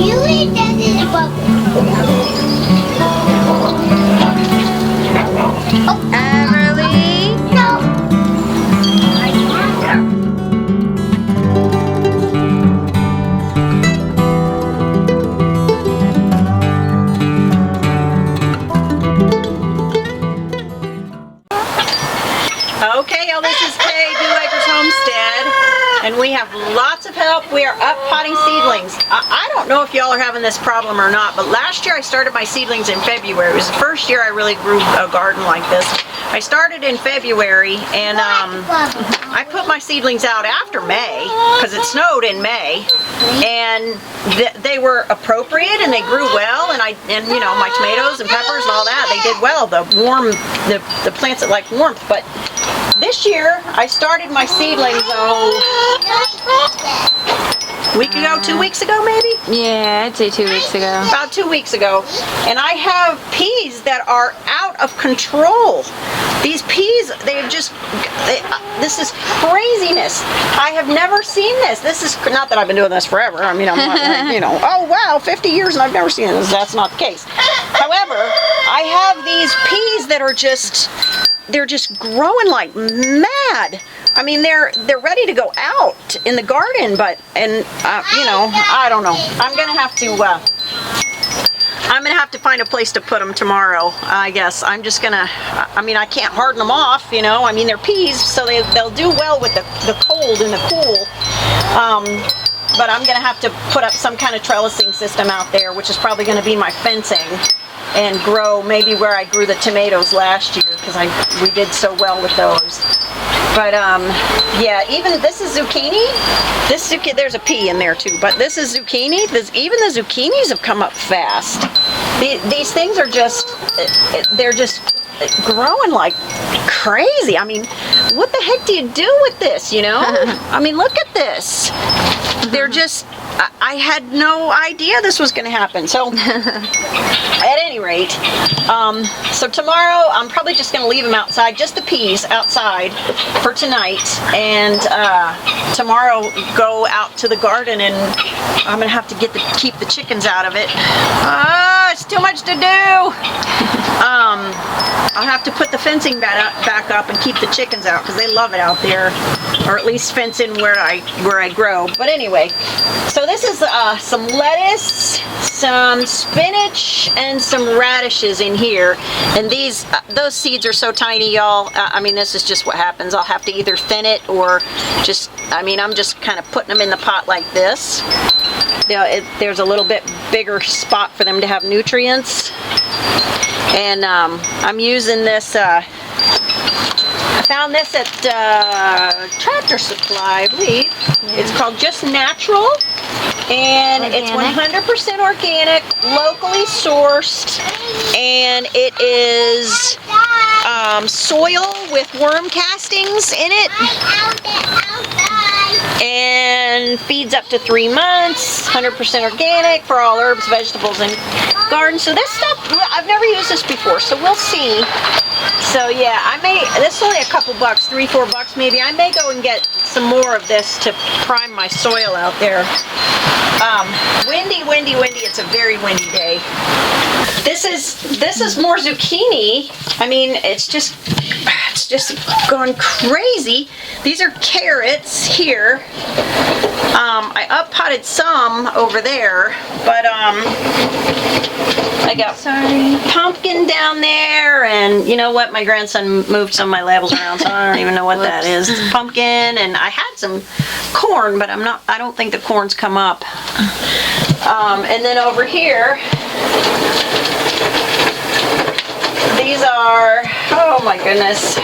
You eat that in a bubble. Everly? No. Okay, y'all, this is Kay, Beulah Homestead, and we have lots of help. We are up-potting seedlings. I don't know if y'all are having this problem or not, but last year I started my seedlings in February. It was the first year I really grew a garden like this. I started in February, and I put my seedlings out after May, because it snowed in May, and they were appropriate, and they grew well, and you know, my tomatoes and peppers and all that, they did well. The plants that like warmth, but this year, I started my seedlings, a week ago, 2 weeks ago maybe? Yeah, I'd say 2 weeks ago. About 2 weeks ago. And I have peas that are out of control. These peas, this is craziness. I have never seen this. This is, not that I've been doing this forever. I mean, I'm not like, you know, oh wow, 50 years and I've never seen this. That's not the case. However, I have these peas that are they're just growing like mad. I mean, they're ready to go out in the garden, you know, I don't know. I'm gonna have to find a place to put them tomorrow, I guess. I'm just gonna, I mean, I can't harden them off, you know. I mean, they're peas, so they'll do well with the cold and the cool. But I'm gonna have to put up some kind of trellising system out there, which is probably gonna be my fencing, and grow maybe where I grew the tomatoes last year, because we did so well with those. But yeah, even this is zucchini. There's a pea in there too, but this is zucchini. Even the zucchinis have come up fast. These things are they're just growing like crazy. I mean, what the heck do you do with this, you know? I mean, look at this. They're just, I had no idea this was going to happen. So, at any rate, so tomorrow I'm probably just going to leave them outside, just the peas outside for tonight, and tomorrow go out to the garden, and I'm going to have to keep the chickens out of it. It's too much to do. I'll have to put the fencing back up and keep the chickens out, because they love it out there, or at least fence in where I grow. But anyway, so this is some lettuce, some spinach, and some radishes in here. And those seeds are so tiny, y'all. I mean, this is just what happens. I'll have to either thin it or just, I mean, I'm just kind of putting them in the pot like this. There's a little bit bigger spot for them to have nutrients. And I'm using this, I found this at Tractor Supply, I believe. It's called Just Natural, and it's 100% organic, locally sourced, and it is soil with worm castings in it, and feeds up to 3 months, 100% organic for all herbs, vegetables, and gardens. So this stuff, I've never used this before, so we'll see. So yeah, this is only a couple bucks, $3-4 maybe. I may go and get some more of this to prime my soil out there. Windy. It's a very windy day. This is more zucchini. I mean, it's just gone crazy. These are carrots here. I up-potted some over there, but I got pumpkin down there, and you know what? My grandson moved some of my labels around, so I don't even know what that is. Pumpkin, and I had some corn, but I don't think the corn's come up. And then over here, these are, oh my goodness,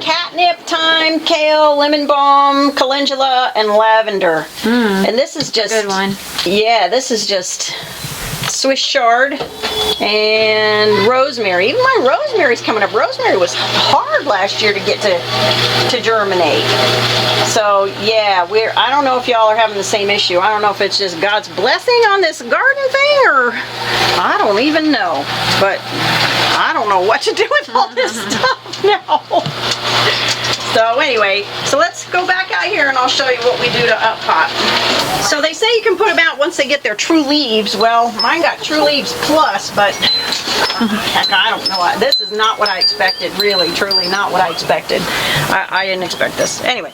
catnip, thyme, kale, lemon balm, calendula, and lavender. And this is just good one. Yeah, this is just Swiss chard and rosemary. Even my rosemary's coming up. Rosemary was hard last year to get to germinate. So yeah, I don't know if y'all are having the same issue. I don't know if it's just God's blessing on this garden thing, or I don't even know. But I don't know what to do with all this stuff now. So anyway, so let's go back out here and I'll show you what we do to up-pot. So they say you can put them out once they get their true leaves. Well, mine got true leaves plus, but heck, I don't know. This is not what I expected, really, truly not what I expected. I didn't expect this. Anyway,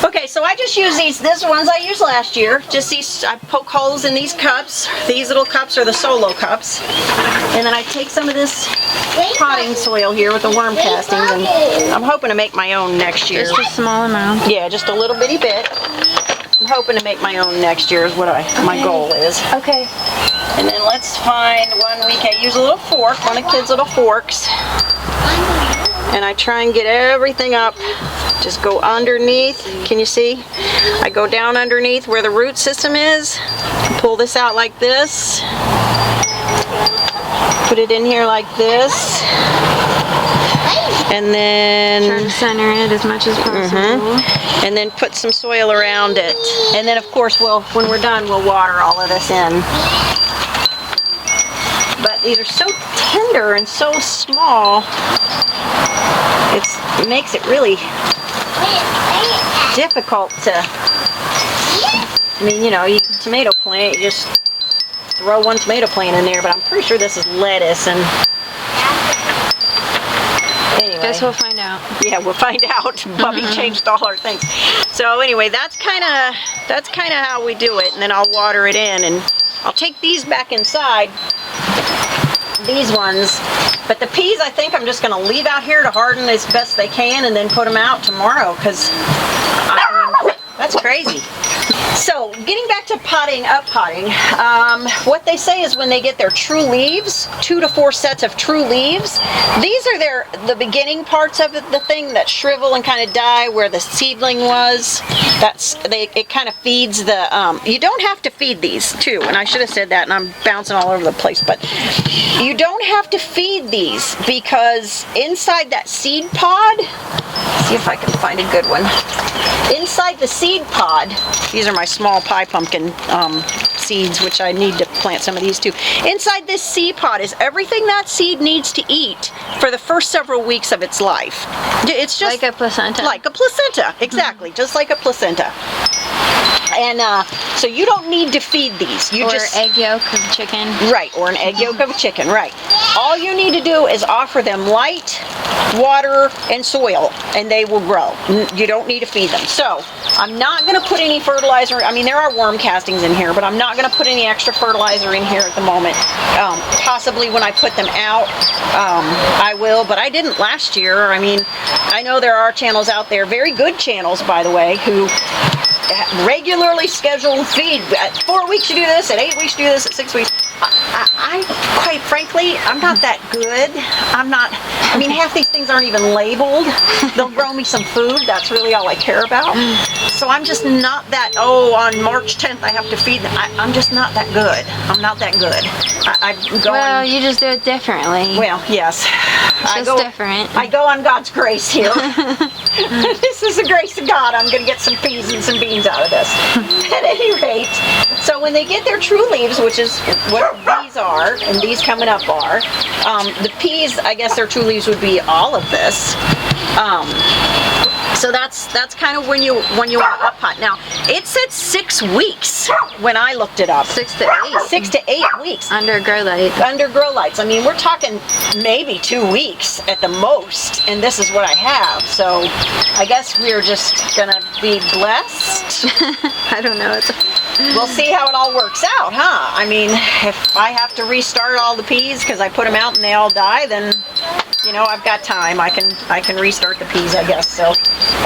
okay, so I just use these ones I used last year. Just these, I poke holes in these cups. These little cups are the solo cups. And then I take some of this potting soil here with the worm castings, and I'm hoping to make my own next year. Just a small amount. Yeah, just a little bitty bit. I'm hoping to make my own next year is what my goal is. Okay. And then let's find one we can use a little fork, one of kids' little forks. And I try and get everything up. Just go underneath. Can you see? I go down underneath where the root system is. Pull this out like this. Put it in here like this. And then Try to center it as much as possible. And then put some soil around it. And then of course when we're done we'll water all of this in. But these are so tender and so small. It makes it really difficult to, I mean, you know, tomato plant, you just throw one tomato plant in there, but I'm pretty sure this is lettuce. And anyway, Guess we'll find out. yeah, we'll find out. Bubby changed all our things. So anyway, that's kind of how we do it. And then I'll water it in, and I'll take these back inside. These ones, but the peas I think I'm just going to leave out here to harden as best they can and then put them out tomorrow, because that's crazy. So getting back to potting, up-potting, what they say is when they get their true leaves, 2 to 4 sets of true leaves, these are the beginning parts of the thing that shrivel and kind of die where the seedling was. It kind of feeds the, you don't have to feed these too, and I should have said that and I'm bouncing all over the place, but you don't have to feed these because inside that seed pod, see if I can find a good one. Inside the seed pod, these are my small pie pumpkin seeds, which I need to plant some of these too. Inside this seed pod is everything that seed needs to eat for the first several weeks of its life. It's just like a placenta. Like a placenta, exactly, just like a placenta. And so you don't need to feed these. You or just egg yolk of chicken. Right, or an egg yolk of a chicken, right. All you need to do is offer them light, water, and soil, and they will grow. You don't need to feed them. So, I'm not going to put any fertilizer, I mean there are worm castings in here, but I'm not going to put any extra fertilizer in here at the moment. Possibly when I put them out, I will, but I didn't last year. I mean, I know there are channels out there, very good channels by the way, who regularly schedule feed. At 4 weeks you do this, at 8 weeks you do this, at 6 weeks. I quite frankly, I'm not that good. I mean, half these things aren't even labeled. They'll grow me some food. That's really all I care about. So I'm just not that, on March 10th I have to feed them. I'm just not that good. I'm not that good. I'm going, well, you just do it differently. well, yes. It's just different. I go on God's grace here. This is the grace of God. I'm going to get some peas and some beans out of this. At any rate, so when they get their true leaves, which is what these are, and these coming up are, the peas, I guess their true leaves would be all of this. So that's kind of when you want to up-pot. Now, it said 6 weeks when I looked it up. 6 to 8. 6 to 8 weeks. Under grow light. Under grow lights. I mean, we're talking maybe 2 weeks at the most, and this is what I have. So I guess we're just gonna be blessed. I don't know. We'll see how it all works out, huh? I mean, if I have to restart all the peas because I put them out and they all die, then you know I've got time. I can restart the peas, I guess. So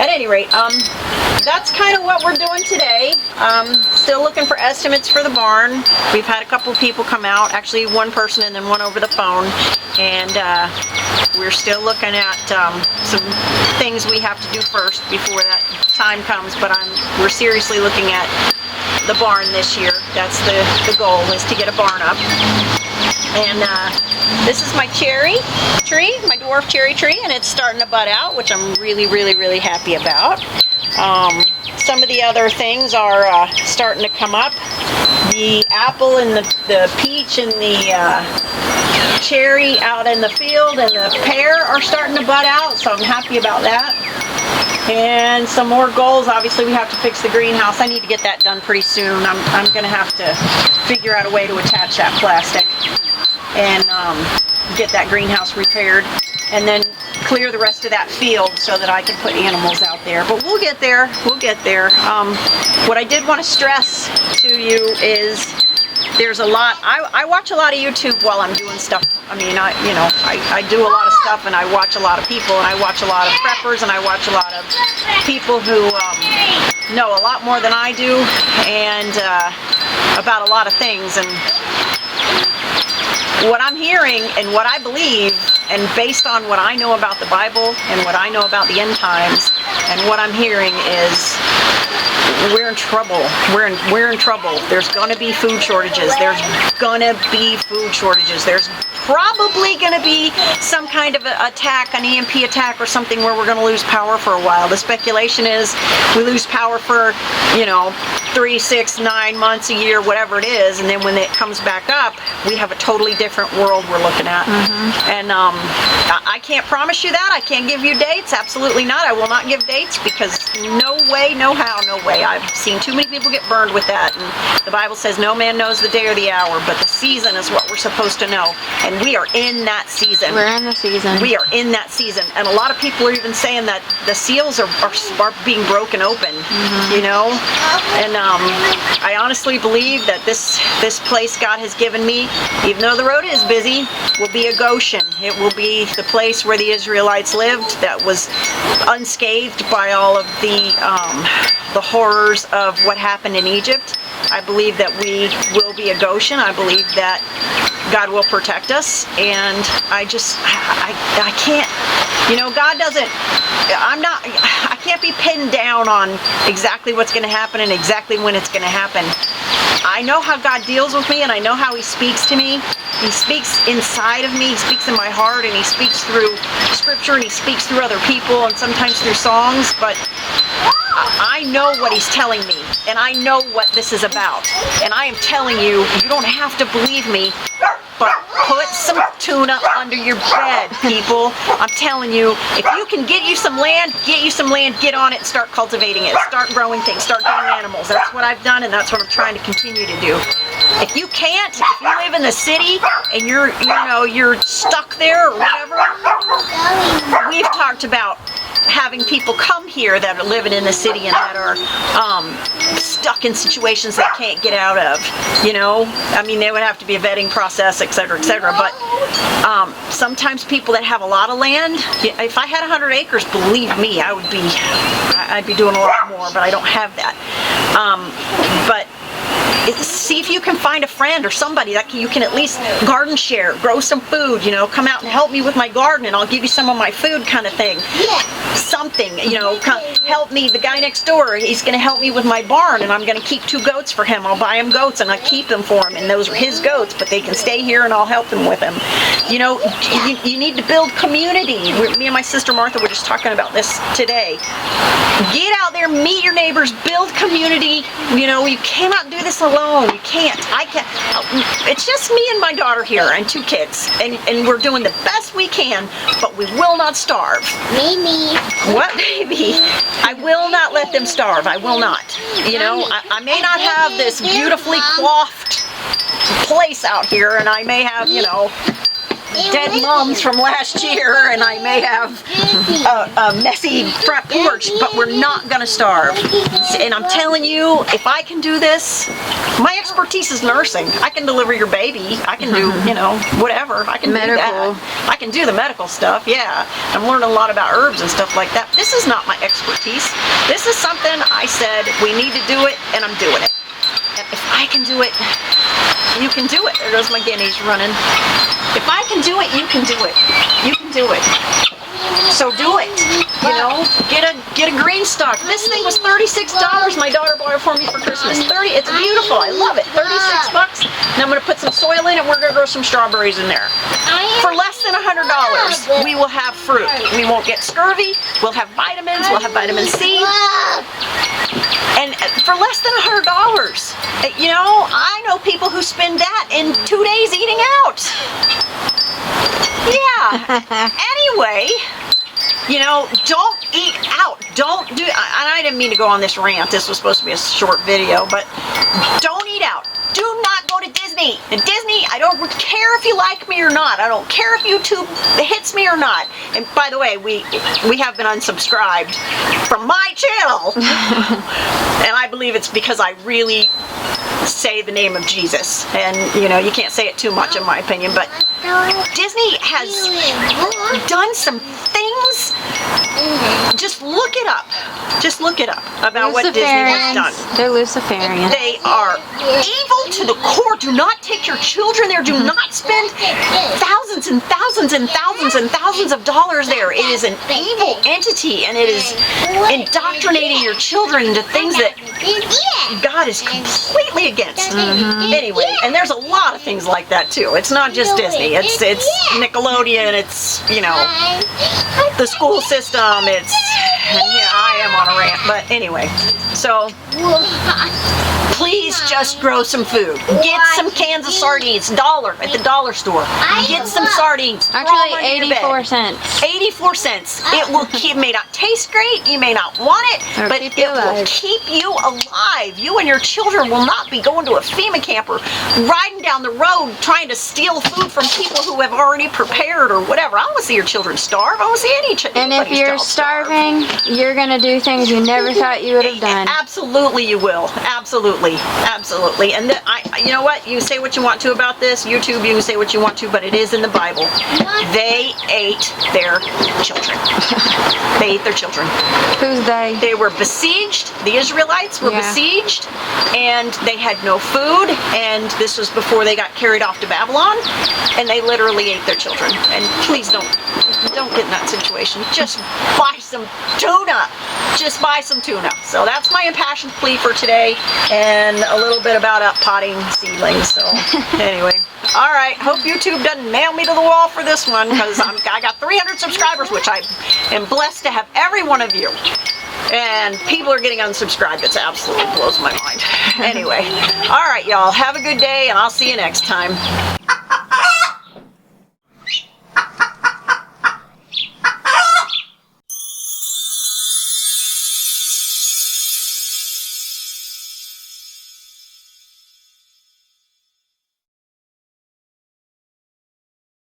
at any rate, that's kind of what we're doing today. Still looking for estimates for the barn. We've had a couple of people come out, actually one person and then one over the phone, and we're still looking at some things we have to do first before that time comes, but we're seriously looking at the barn this year. That's the goal, is to get a barn up. And this is my cherry tree, my dwarf cherry tree, and it's starting to bud out, which I'm really, really, really happy about. Some of the other things are starting to come up. The apple and the peach and the cherry out in the field and the pear are starting to bud out, so I'm happy about that. And some more goals. Obviously, we have to fix the greenhouse. I need to get that done pretty soon. I'm going to have to figure out a way to attach that plastic and get that greenhouse repaired. And then clear the rest of that field so that I can put animals out there. But we'll get there. We'll get there. What I did want to stress to you is there's a lot. I watch a lot of YouTube while I'm doing stuff. I mean, I do a lot of stuff, and I watch a lot of people, and I watch a lot of preppers, and I watch a lot of people who know a lot more than I do, and about a lot of things. And what I'm hearing and what I believe, and based on what I know about the Bible and what I know about the end times, and what I'm hearing is we're in trouble. We're in trouble. There's gonna be food shortages. There's gonna be food shortages. There's probably gonna be some kind of attack, an EMP attack or something, where we're gonna lose power for a while. The speculation is we lose power for 3, 6, 9 months, a year, whatever it is, and then when it comes back up, we have a totally different world we're looking at. And I can't promise you that. I can't give you dates. Absolutely not. I will not give dates, because no way, no how, no way. I've seen too many people get burned with that. And the Bible says no man knows the day or the hour, but the season is what we're supposed to know. And we are in that season. We're in the season. We are in that season. And a lot of people are even saying that the seals are being broken open, And I honestly believe that this place God has given me, even though the road is busy, will be a Goshen. It will be the place where the Israelites lived, that was unscathed by all of the horrors of what happened in Egypt. I believe that we will be a Goshen. I believe that God will protect us, and I can't, God doesn't, I can't be pinned down on exactly what's going to happen and exactly when it's going to happen. I know how God deals with me, and I know how He speaks to me. He speaks inside of me, He speaks in my heart, and He speaks through Scripture, and He speaks through other people, and sometimes through songs, but I know what He's telling me, and I know what this is about. And I am telling you, you don't have to believe me, but put some tuna under your bed, people. I'm telling you, if you can get you some land, get on it and start cultivating it. Start growing things, start getting animals. That's what I've done, and that's what I'm trying to continue to do. If you can't, if you live in the city and you're stuck there or whatever, we've talked about having people come here that are living in the city and that are stuck in situations they can't get out of. I mean, there would have to be a vetting process, etc., etc. But sometimes people that have a lot of land, if I had 100 acres, believe me, I'd be doing a lot more, but I don't have that. But see if you can find a friend or somebody that you can at least garden share, grow some food, come out and help me with my garden and I'll give you some of my food, kind of thing. Something, help me. The guy next door, he's going to help me with my barn, and I'm going to keep 2 goats for him. I'll buy him goats and I keep them for him, and those are his goats, but they can stay here and I'll help them with them. You need to build community. Me and my sister Martha were just talking about this today. Get out there, meet your neighbors, build community. You cannot do this alone. You can't. I can't. It's just me and my daughter here and 2 kids, and we're doing the best we can, but we will not starve. Mimi. What, baby? I will not let them starve. I will not. I may not have this beautifully coiffed place out here, and I may have, dead mums from last year, and I may have a messy front porch, but we're not gonna starve. And I'm telling you, if I can do this, my expertise is nursing. I can deliver your baby. I can do, whatever. I can do that. I can do the medical stuff, yeah. I'm learning a lot about herbs and stuff like that. This is not my expertise. This is something I said we need to do it, and I'm doing it. And if I can do it, you can do it. There goes my guineas running. If I can do it, you can do it. You can do it. So do it. Get a green stalk. This thing was $36. My daughter bought it for me for Christmas. It's beautiful. I love it. $36. And I'm going to put some soil in it. We're going to grow some strawberries in there. For less than $100, we will have fruit. We won't get scurvy. We'll have vitamins. We'll have vitamin C. And for less than $100, I know people who spend that in 2 days eating out. Yeah. Anyway, don't eat out. don't do, and I didn't mean to go on this rant. This was supposed to be a short video, but don't eat out. Do not go to Disney. And Disney, I don't care if you like me or not. I don't care if YouTube hits me or not. And by the way, we have been unsubscribed from my channel. And I believe it's because I really say the name of Jesus. And, you know, you can't say it too much in my opinion, but Disney has done some things. Just look it up. Just look it up about what Disney has done. They're Luciferian. They are evil to the core. Do not take your children there. Do not spend thousands and thousands and thousands and thousands of dollars there. It is an evil entity, and it is indoctrinating your children into things that God is completely against. Anyway, and there's a lot of things like that too. It's not just Disney. It's Nickelodeon. It's, you know, the school system. It's, yeah, I am on a rant, but anyway. So please just grow some food. Get some cans of sardines, $1 at the dollar store. Get some sardines. Actually, 84 cents. 84 cents. It may not taste great, you may not want it, but it will keep you alive. You and your children will not be going to a FEMA camper, riding down the road trying to steal food from people who have already prepared or whatever. I don't want to see your children starve. I don't want to see anybody And if you're starving, you're going to do things you never thought you would have done. Absolutely you will. Absolutely. Absolutely. And you know what? You say what you want to about this. YouTube, you can say what you want to, but it is in the Bible. They ate their children. They ate their children. Who's they? They were besieged. The Israelites were besieged, and they had no food, and this was before they got carried off to Babylon, and they literally ate their children. And please don't get in that situation. Just buy some tuna. Just buy some tuna. So that's my impassioned plea for today, and a little bit about up-potting seedlings. So anyway, all right. Hope YouTube doesn't nail me to the wall for this one, because I got 300 subscribers, which I am blessed to have every one of you. And people are getting unsubscribed. It absolutely blows my mind. Anyway, all right, y'all. Have a good day, and I'll see you next time.